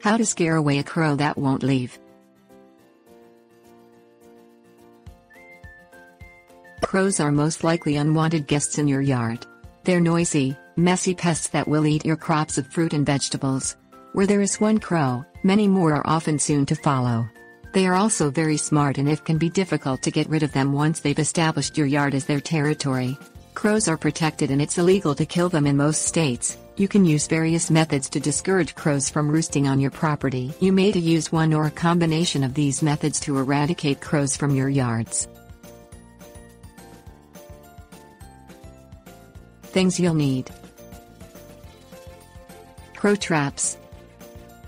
How to scare away a crow that won't leave. Crows are most likely unwanted guests in your yard. They're noisy, messy pests that will eat your crops of fruit and vegetables. Where there is one crow, many more are often soon to follow. They are also very smart, and it can be difficult to get rid of them once they've established your yard as their territory. Crows are protected and it's illegal to kill them in most states. You can use various methods to discourage crows from roosting on your property. You may use one or a combination of these methods to eradicate crows from your yards. Things you'll need: crow traps,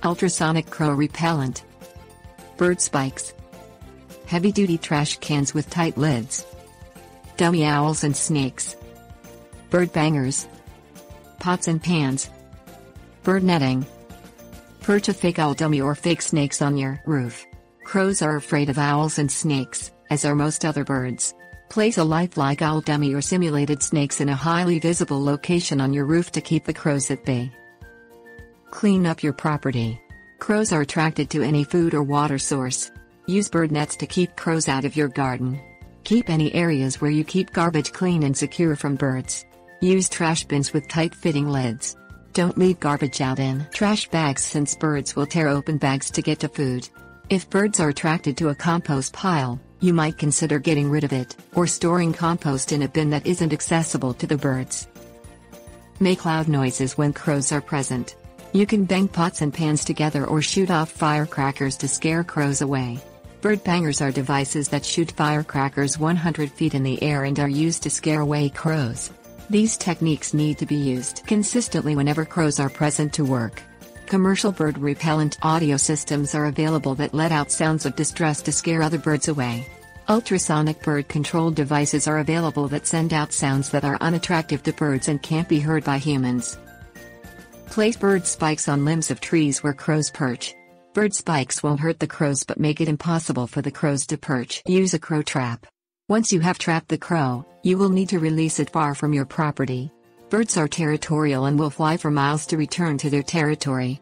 ultrasonic crow repellent, bird spikes, heavy-duty trash cans with tight lids, dummy owls and snakes, bird bangers, pots and pans, bird netting. Perch a fake owl dummy or fake snakes on your roof. Crows are afraid of owls and snakes, as are most other birds. Place a lifelike owl dummy or simulated snakes in a highly visible location on your roof to keep the crows at bay. Clean up your property. Crows are attracted to any food or water source. Use bird nets to keep crows out of your garden. Keep any areas where you keep garbage clean and secure from birds. Use trash bins with tight-fitting lids. Don't leave garbage out in trash bags, since birds will tear open bags to get to food. If birds are attracted to a compost pile, you might consider getting rid of it, or storing compost in a bin that isn't accessible to the birds. Make loud noises when crows are present. You can bang pots and pans together or shoot off firecrackers to scare crows away. Bird bangers are devices that shoot firecrackers 100 feet in the air and are used to scare away crows. These techniques need to be used consistently whenever crows are present to work. Commercial bird repellent audio systems are available that let out sounds of distress to scare other birds away. Ultrasonic bird control devices are available that send out sounds that are unattractive to birds and can't be heard by humans. Place bird spikes on limbs of trees where crows perch. Bird spikes won't hurt the crows but make it impossible for the crows to perch. Use a crow trap. Once you have trapped the crow, you will need to release it far from your property. Birds are territorial and will fly for miles to return to their territory.